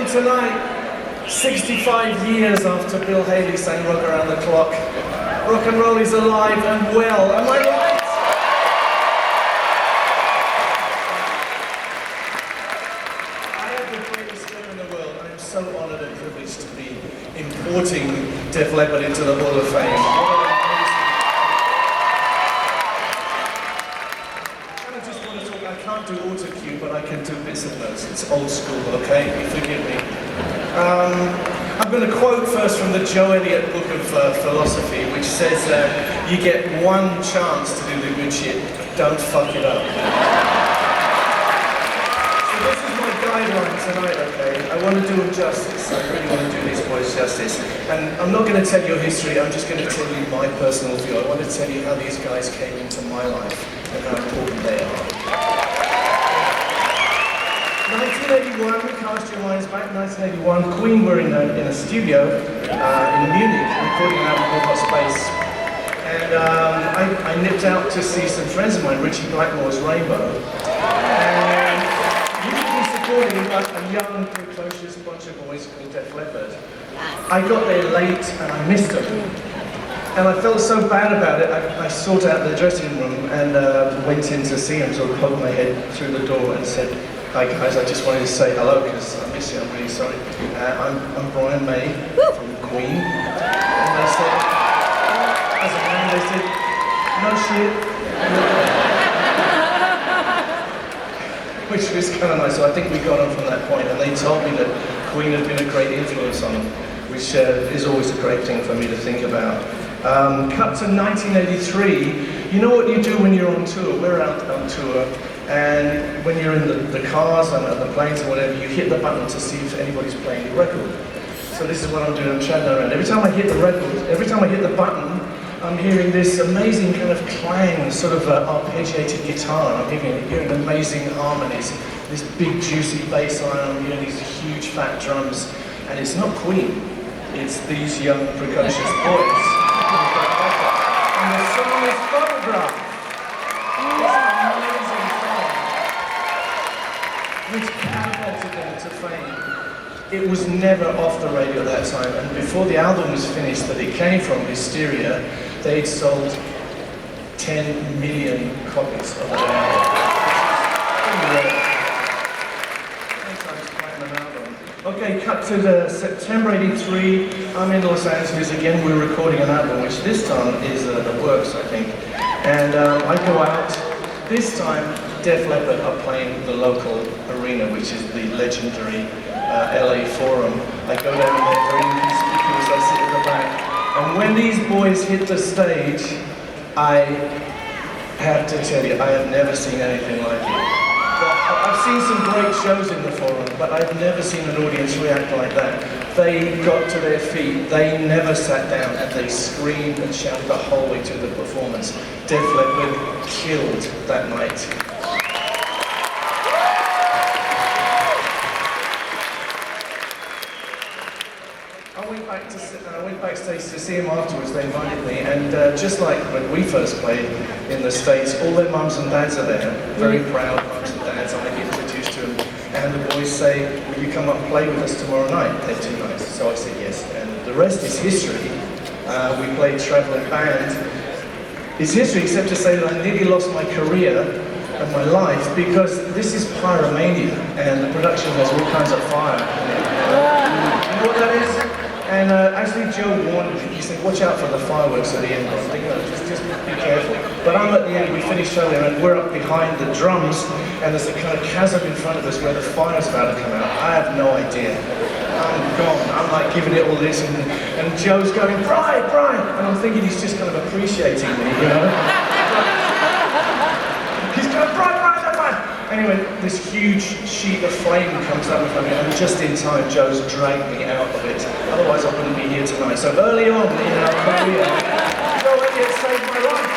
tonight, 65 years after Bill Haley sang Rock Around the Clock. Rock and roll is alive and well, am I right? I have the greatest show in the world. I am so honored and privileged to be importing Def Leppard into the Hall of Fame. I can't do auto-cue, but I can do bits of notes. It's old school, okay? Forgive me. I'm going to quote first from the Joe Elliott Book of Philosophy, which says, you get one chance to do the good shit, don't fuck it up. So this is my guideline tonight, okay? I want to do them justice. I really want to do these boys justice. And I'm not going to tell you history, I'm just going to tell you my personal view. I want to tell you how these guys came into my life and how important they are. 1981, cast your minds back, 1981, Queen were in a studio in Munich, recording an album called Hot Space. And I nipped out to see some friends of mine, Richie Blackmore's Rainbow. And usually supporting a young, precocious bunch of boys called Def Leppard. I got there late and I missed them. And I felt so bad about it, I sought out the dressing room and went in to see them, sort of poked my head through the door and said, "Hi guys, I just wanted to say hello because I miss you, I'm really sorry. I'm Brian May from Queen." And they said, as a man, they said, "No shit." Which was kind of nice, so I think we got on from that point. And they told me that Queen had been a great influence on them, which is always a great thing for me to think about. Cut to 1983, you know what you do when you're on tour? We're out on tour. And when you're in the cars and the planes or whatever, you hit the button to see if anybody's playing your record. So this is what I'm doing, I'm chatting around. Every time I hit the record, every time I hit the button, I'm hearing this amazing kind of clang, sort of arpeggiated guitar. I'm hearing amazing harmonies, this big juicy bass line, I'm hearing these huge fat drums. And it's not Queen, it's these young precocious boys. And the song is Photograph. Which catapulted them to fame. It was never off the radio at that time, and before the album was finished that it came from, Hysteria, they'd sold 10 million copies of the album. Okay, cut to the September '83, I'm in Los Angeles again, we're recording an album, which this time is The Works, I think. And I go out, this time Def Leppard are playing the local arena, which is the legendary LA Forum. I go down there very inconspicuous, I sit in the back. And when these boys hit the stage, I have to tell you, I have never seen anything like it. I've seen some great shows in the Forum, but I've never seen an audience react like that. They got to their feet, they never sat down, and they screamed and shouted the whole way through the performance. Def Leppard killed that night. I went backstage to see them afterwards, they invited me, and just like when we first played in the States, all their mums and dads are there, very proud mums and dads, I get introduced to them, and the boys say, "Will you come up and play with us tomorrow night?" They're too nice, so I said yes, and the rest is history. We played Traveling Band. It's history except to say that I nearly lost my career and my life because this is pyromania, and the production has all kinds of fire in it. You know what that is? And actually Joe warned me, he said, "Watch out for the fireworks at the end." I think, just be careful. But I'm at the end, we finished earlier, and we're up behind the drums, and there's a kind of chasm in front of us where the fire's about to come out. I have no idea. I'm gone. I'm like giving it all this, and Joe's going, "Brian, Brian!" And I'm thinking he's just kind of appreciating me, you know? He's going, "Brian, Brian, that's fine." Anyway, this huge sheet of flame comes up in front of me, and just in time, Joe's dragged me out of it. Otherwise, I wouldn't be here tonight. So early on in our career, Joe Elliott saved my life.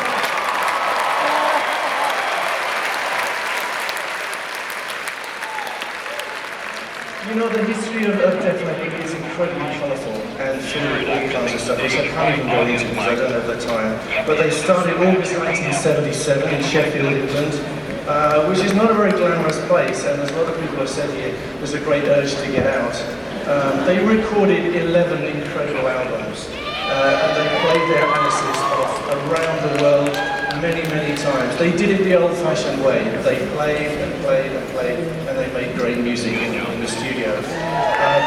You know, the history of Def Leppard is incredibly colourful and filled with all kinds of stuff, which I can't even go into because I don't have the time. But they started August 1977 in Sheffield, England. Which is not a very glamorous place, and as a lot of people have said here, there's a great urge to get out. They recorded 11 incredible albums, and they played their Alice's off around the world many, many times. They did it the old-fashioned way. They played and played and played, and they made great music in the studio.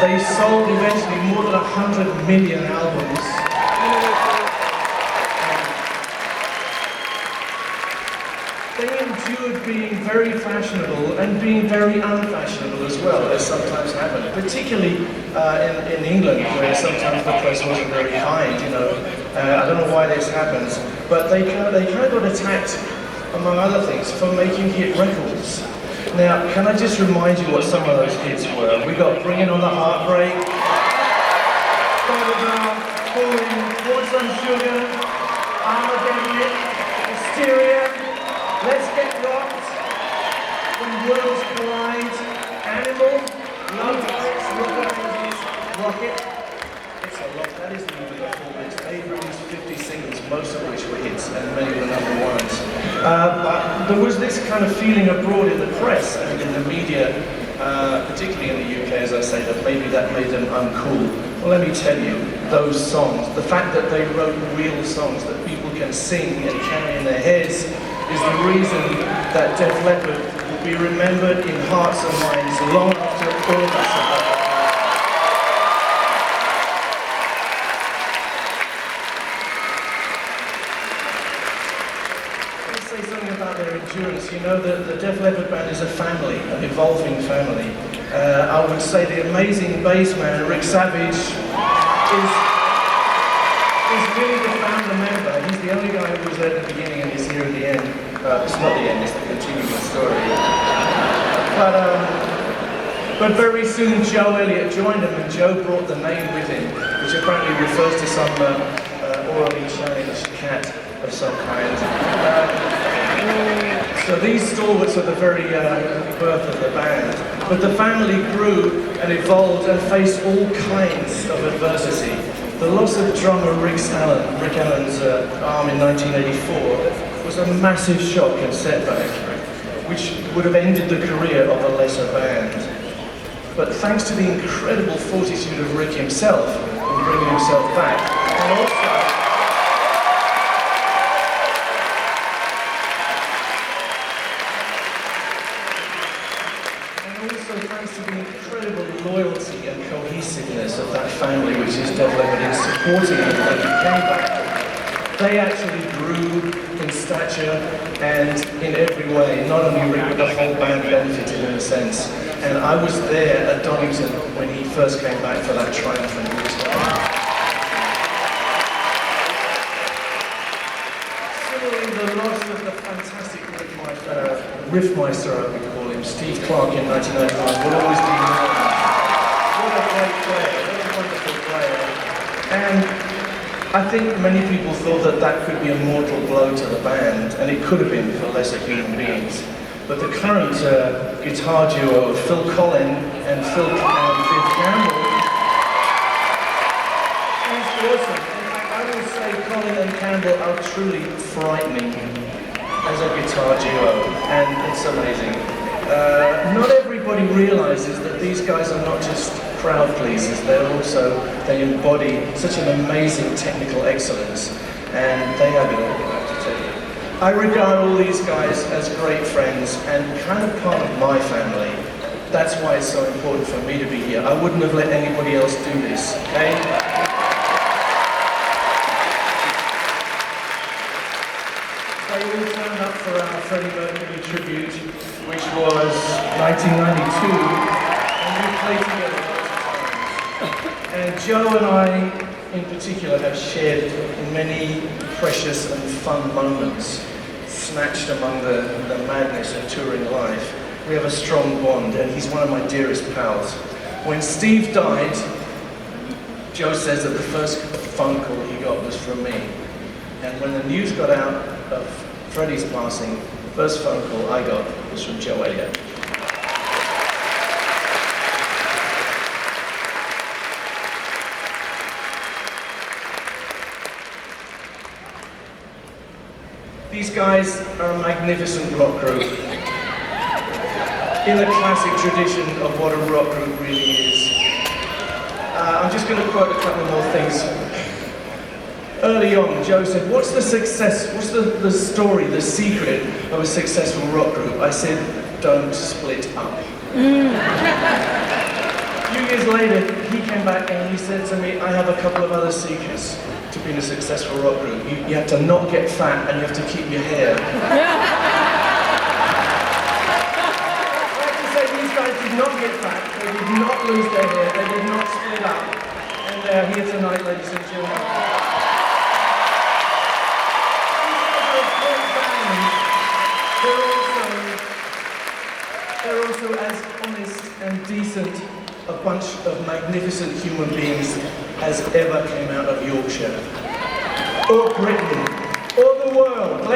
They sold eventually more than 100 million albums. They endured being very fashionable and being very unfashionable as well, as sometimes happened, particularly in England, where sometimes the press wasn't very kind, you know. I don't know why this happens, but they kind of got attacked, among other things, for making hit records. Now, can I just remind you what some of those hits were? We got Bringing on the Heartbreak, Want Some Sugar, Armageddon, Hysteria, Let's Get Rocked, When Worlds Collide, Animal, Love Bites, Rocket. It's a lot, that isn't even the full list. They released 50 singles, most of which were hits, and many were number ones. But there was this kind of feeling abroad in the press and in the media, particularly in the UK, as I say, that maybe that made them uncool. Well, let me tell you, those songs, the fact that they wrote real songs that people can sing and carry in their heads, is the reason that Def Leppard will be remembered in hearts and minds long after all of us are gone. Let's say something about their endurance. You know, the Def Leppard band is a family, an evolving family. I would say the amazing bass man, Rick Savage, is really the founder member. He's the only guy who was there at the beginning and is here at the end. It's not the end, it's the continuing story. But very soon Joe Elliott joined him, and Joe brought the name with him, which apparently refers to some orally challenged cat of some kind. So these stalwarts are the very birth of the band. But the family grew and evolved and faced all kinds of adversity. The loss of drummer Rick Allen's arm in 1984 was a massive shock and setback, which would have ended the career of a lesser band. But thanks to the incredible fortitude of Rick himself in bringing himself back, and also thanks to the incredible loyalty and cohesiveness of that family, which is Def Leppard, in supporting him when he came back, they actually grew in stature and in every way. Not only Rick, but the whole band benefited in a sense. And I was there at Donington when he first came back for that triumphant return. Similarly, the loss of the fantastic riffmeister, I would call him, Steve Clark in 1999, will always be known. What a great player, what a wonderful player. And I think many people thought that that could be a mortal blow to the band, and it could have been for lesser human beings. But the current guitar duo of Phil Collin and Viv Campbell is awesome. In fact, I would say Collin and Campbell are truly frightening as a guitar duo, and it's amazing. Not everybody realizes that these guys are not just crowd pleasers, they embody such an amazing technical excellence, and they have it all, I have to tell you. I regard all these guys as great friends and kind of part of my family. That's why it's so important for me to be here. I wouldn't have let anybody else do this, okay? They all turned up for our Freddie Mercury tribute, which was 1992, and we played together lots of times. And Joe and I, in particular, have shared many precious and fun moments, snatched among the madness of touring life. We have a strong bond, and he's one of my dearest pals. When Steve died, Joe says that the first phone call he got was from me. And when the news got out of Freddie's passing, the first phone call I got was from Joe Elliott. These guys are a magnificent rock group, in the classic tradition of what a rock group really is. just going to quote a couple more things. Early on, Joe said, what's the success, what's the story, the secret of a successful rock group? I said, don't split up. A few years later, he came back and he said to me, I have a couple of other secrets to being a successful rock group. You have to not get fat and you have to keep your hair. These guys did not get fat, they did not lose their hair, they did not split up. And they're here tonight, ladies and gentlemen. They're also as honest and decent a bunch of magnificent human beings as ever came out of Yorkshire. Or Britain, or the world.